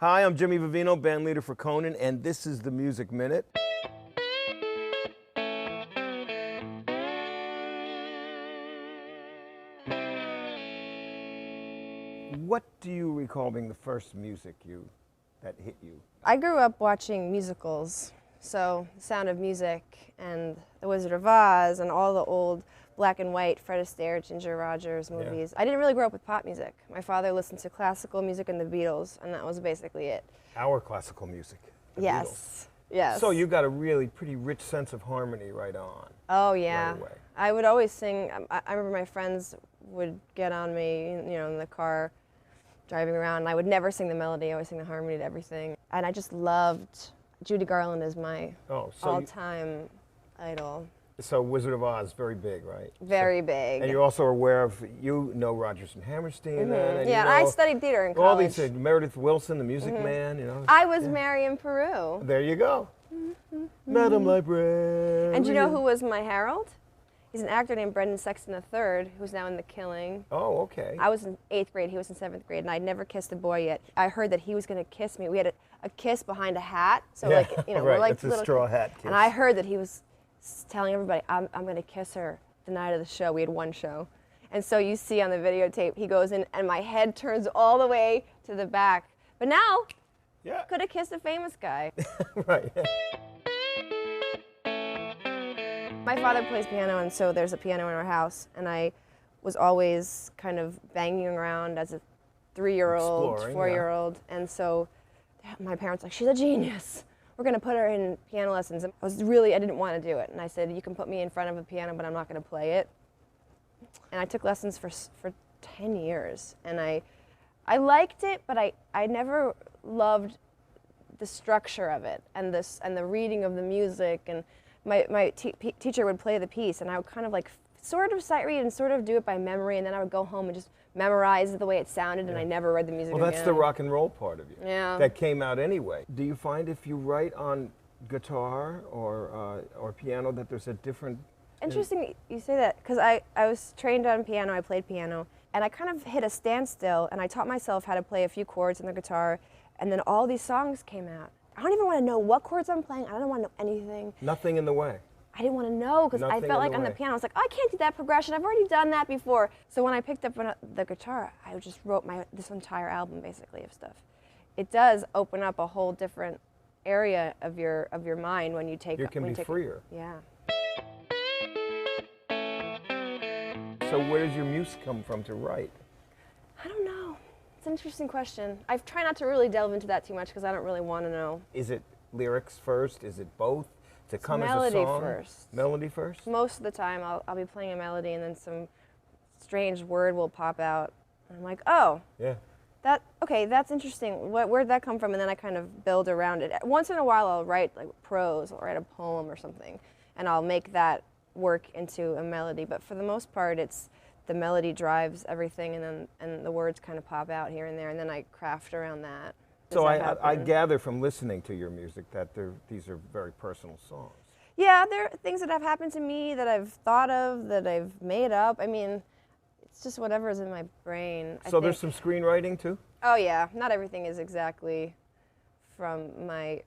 Hi, I'm Jimmy Vivino, band leader for Conan, and this is the Music Minute. What do you recall being the first music that hit you? I grew up watching musicals, so The Sound of Music and The Wizard of Oz and all the old black and white Fred Astaire, Ginger Rogers movies. I didn't really grow up with pop music. My father listened to classical music and the Beatles, and that was basically it. Our classical music. The Yes. Beatles. Yes. So you got a really pretty rich sense of harmony right on. Oh yeah. Right away. I would always sing. I remember my friends would get on me, in the car, driving around, and I would never sing the melody. I always sing the harmony to everything. And I just loved Judy Garland as my all-time idol. So Wizard of Oz, very big, right? Very big. And you're also aware of, Rodgers and Hammerstein. And yeah, I studied theater in college. All these things, Meredith Willson, the Music Man, I was Marion Peru. There you go. Madam Librarian. And do you know who was my herald? He's an actor named Brendan Sexton III, who's now in The Killing. Oh, okay. I was in 8th grade, he was in 7th grade, and I'd never kissed a boy yet. I heard that he was going to kiss me. We had a kiss behind a hat, so right, we're like it's a straw hat kiss. And I heard that he was telling everybody, I'm going to kiss her the night of the show. We had one show. And so you see on the videotape, he goes in, and my head turns all the way to the back. But now, could have kissed a famous guy. Right. My father plays piano, and so there's a piano in our house, and I was always kind of banging around as a 3-year-old, 4-year-old, and so my parents were like, she's a genius. We're going to put her in piano lessons. And I didn't want to do it, and I said, you can put me in front of a piano, but I'm not going to play it. And I took lessons for 10 years, and I liked it, but I never loved the structure of it, and the reading of the music, and my teacher would play the piece, and I would kind of sort of sight read and sort of do it by memory, and then I would go home and just memorize the way it sounded, and I never read the music again. Well, that's the rock and roll part of you. Yeah. That came out anyway. Do you find if you write on guitar or piano that there's a different... Interesting you say that, because I was trained on piano, I played piano, and I kind of hit a standstill, and I taught myself how to play a few chords on the guitar, and then all these songs came out. I don't even want to know what chords I'm playing. I don't want to know anything. Nothing in the way. I didn't want to know, because I felt like on the piano, I was like, oh, I can't do that progression. I've already done that before. So when I picked up the guitar, I just wrote this entire album, basically, of stuff. It does open up a whole different area of your mind when you take... You can be freer. Yeah. So where does your muse come from to write? I don't know. It's an interesting question. I try not to really delve into that too much because I don't really want to know. Is it lyrics first? Is it both? To come as a melody song? first. Melody first? Most of the time I'll be playing a melody and then some strange word will pop out. And I'm like, oh. Yeah. Okay, that's interesting. Where'd that come from? And then I kind of build around it. Once in a while I'll write prose, I'll write a poem or something, and I'll make that work into a melody. But for the most part, it's the melody drives everything, and the words kind of pop out here and there, and then I craft around that. So I gather from listening to your music that these are very personal songs. Yeah, there are things that have happened to me that I've thought of, that I've made up. I mean, it's just whatever's in my brain. So there's some screenwriting too? Oh yeah, not everything is exactly from my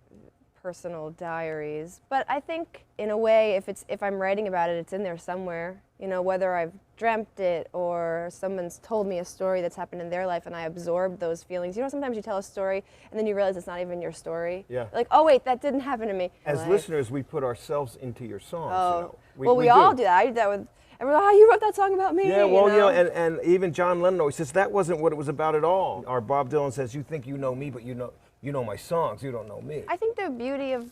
personal diaries, but I think in a way, if I'm writing about it, it's in there somewhere. Whether I've dreamt it or someone's told me a story that's happened in their life and I absorbed those feelings. Sometimes you tell a story and then you realize it's not even your story. Yeah. Like, oh wait, that didn't happen to me. As listeners, we put ourselves into your songs. Oh, we all do that. I do that with everyone. Oh, you wrote that song about me. Yeah, well, and even John Lennon always says that wasn't what it was about at all. Or Bob Dylan says, you think you know me, but you know my songs, you don't know me. I think the beauty of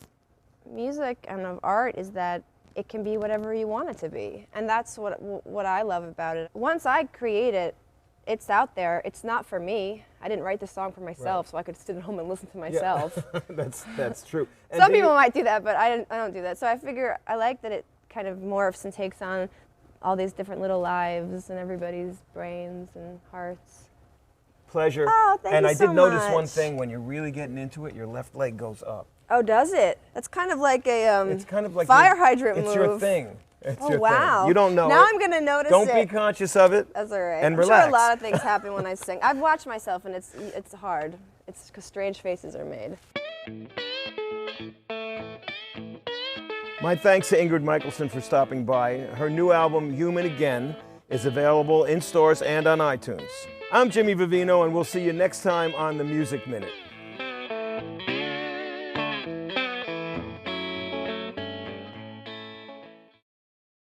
music and of art is that it can be whatever you want it to be. And that's what I love about it. Once I create it, it's out there. It's not for me. I didn't write the song for myself, so I could sit at home and listen to myself. Yeah. That's true. And some people might do that, but I don't do that. So I figure I like that it kind of morphs and takes on all these different little lives and everybody's brains and hearts. Pleasure. Oh, thank you so much. And I did notice one thing, when you're really getting into it, your left leg goes up. Oh, does it? That's kind of like a it's kind of like fire hydrant move. It's your thing. It's your wow. thing. You don't know now it. I'm going to notice Don't it. be conscious of it. That's all right. And I'm relax. sure a lot of things happen when I sing. I've watched myself and it's hard. It's because strange faces are made. My thanks to Ingrid Michaelson for stopping by. Her new album, Human Again, is available in stores and on iTunes. I'm Jimmy Vivino, and we'll see you next time on The Music Minute.